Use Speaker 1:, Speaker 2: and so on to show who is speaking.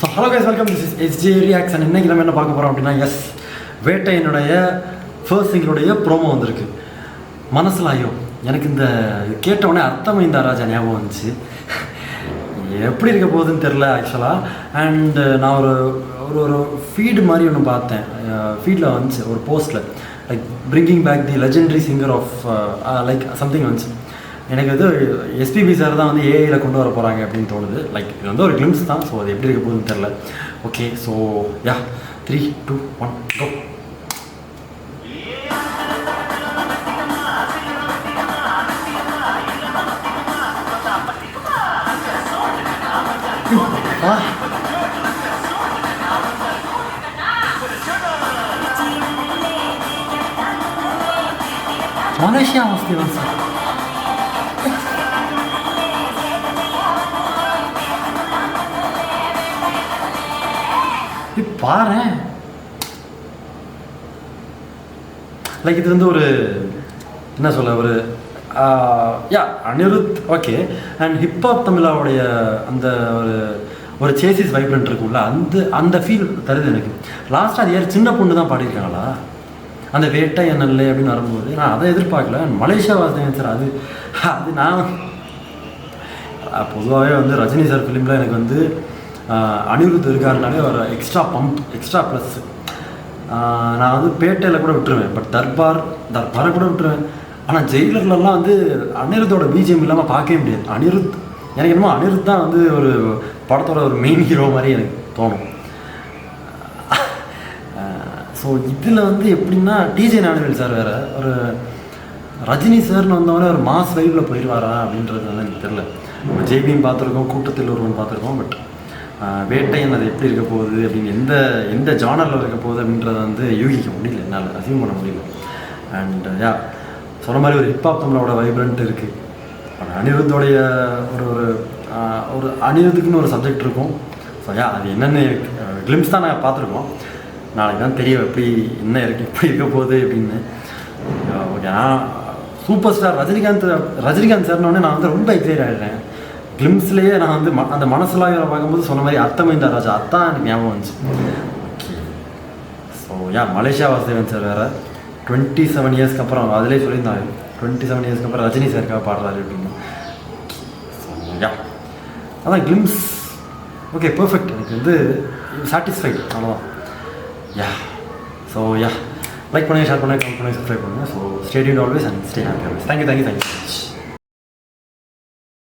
Speaker 1: So hello guys, welcome. This is SJ reaction. இன்றைக்கி நம்ம என்ன பார்க்க போகிறோம் அப்படின்னா, வேட்டையினுடைய ஃபர்ஸ்ட் சிங்கிளுடைய ப்ரோமோ வந்திருக்கு. மனசில் ஐயோ எனக்கு இந்த கேட்டவுடனே அர்த்தமைந்தா ராஜா ஞாபகம் வந்துச்சு. எப்படி இருக்க போகுதுன்னு தெரில ஆக்சுவலாக. அண்டு நான் ஒரு ஒரு ஃபீடு மாதிரி ஒன்று பார்த்தேன். ஃபீடில் வந்துச்சு ஒரு போஸ்ட்டில், like bringing back the legendary singer of like something வந்துச்சு. எனக்கு வந்து எஸ்பிபி சார் தான் வந்து ஏஐயில் கொண்டு வர போகிறாங்க அப்படின்னு தோணுது. லைக் இது வந்து ஒரு கிளிம்ஸ் தான். ஸோ அது எப்படி இருக்க போகுதுன்னு தெரில. ஓகே, ஸோ யா 3, 2, 1 கோ. மலேசியா வாசிக்கிறோம் சார். பாரு, லைக் இது வந்து ஒரு என்ன சொல்ல, ஒரு யா அனிருத். ஓகே, அண்ட் ஹிப்ஹாப் தமிழாவுடைய அந்த ஒரு சேசிஸ் வைப்ரண்ட் இருக்கும்ல, அந்த ஃபீல் தருது எனக்கு. லாஸ்ட்டாக அது யார் சின்ன பொண்ணு தான் பாடியிருக்காங்களா அந்த வேட்டை என்னல்ல அப்படின்னு வரும்போது, நான் அதை எதிர்பார்க்கல. மலேசியா வாசித்தேன் சார். அது நான் பொதுவாகவே வந்து ரஜினி சார் ஃபிலிமில் எனக்கு வந்து அனிருத் இருக்காருனாலே ஒரு எக்ஸ்ட்ரா பம்ப், எக்ஸ்ட்ரா ப்ளஸ். நான் வந்து பேட்டையில் கூட விட்டுருவேன், பட் தர்பாரை கூட விட்டுருவேன். ஆனால் ஜெயிலர்லாம் வந்து அனிருத்தோட பிஜிஎம் இல்லாமல் பார்க்கவே முடியாது. எனக்கு என்னமோ அனிருத் தான் வந்து ஒரு படத்தோட ஒரு மெயின் ஹீரோ மாதிரி எனக்கு தோணும். ஸோ இதில் வந்து எப்படின்னா, டிஜே ஞானவேல் சார் வேறு, ஒரு ரஜினி சார்னு வந்தவொடனே ஒரு மாஸ் வைப்பில் போயிடுவாரா அப்படின்றது வந்து எனக்கு தெரில. நம்ம ஜெய்பீம் பார்த்துருக்கோம், கூட்டத்தில் ஒருவன் பார்த்துருக்கோம். பட் வேட்டையன் அது எப்படி இருக்க போகுது அப்படின்னு, எந்த ஜானரில் இருக்க போகுது அப்படின்றத வந்து யூகிக்க முடியல, என்னால் அசீவ் பண்ண முடியல. அண்ட் யா சொன்ன மாதிரி ஒரு ஹிப்ஹாப் தமிழோட வைப்ரண்ட் இருக்குது. அனிருத்தோடைய ஒரு அனிருத்துக்குன்னு ஒரு சப்ஜெக்ட் இருக்கும். ஸோ யா அது என்னென்ன கிளிம்ஸ் தான் நாங்கள் பார்த்துருக்கோம். நாளைக்கு தான் தெரியும் எப்படி என்ன எப்படி இருக்க போகுது அப்படின்னு. ஓகே, நான் சூப்பர் ஸ்டார் ரஜினிகாந்த் சார்னோடனே நான் வந்து ரொம்ப எக்ஸைட் ஆகிடுறேன். கிளிம்ஸ்லேயே நான் வந்து அந்த மனசில் பார்க்கும்போது சொன்ன மாதிரி அர்த்தமைந்தா ராஜா அதான் எனக்கு ஞாபகம் வந்துச்சு. Okay, so yeah Malaysia Vasudevan sir வேறு 27 இயர்ஸ்க்கு அப்புறம், அதிலே சொல்லியிருந்தாங்க 27 இயர்ஸ்க்கு அப்புறம் ரஜினி சாருக்காக பாடுறாரு அப்படின்னு. ஸோ யா அதான் கிளிம்ஸ். Okay, perfect. எனக்கு வந்து சாட்டிஸ்ஃபைடு, அவ்வளோதான். யா ஸோ யா லைக் பண்ணுங்கள், ஷேர் பண்ணுங்கள், கமெண்ட் பண்ணுங்கள், சப்ஸ்கிரைப் பண்ணுங்கள். So stay tuned always and stay happy always. Thank you.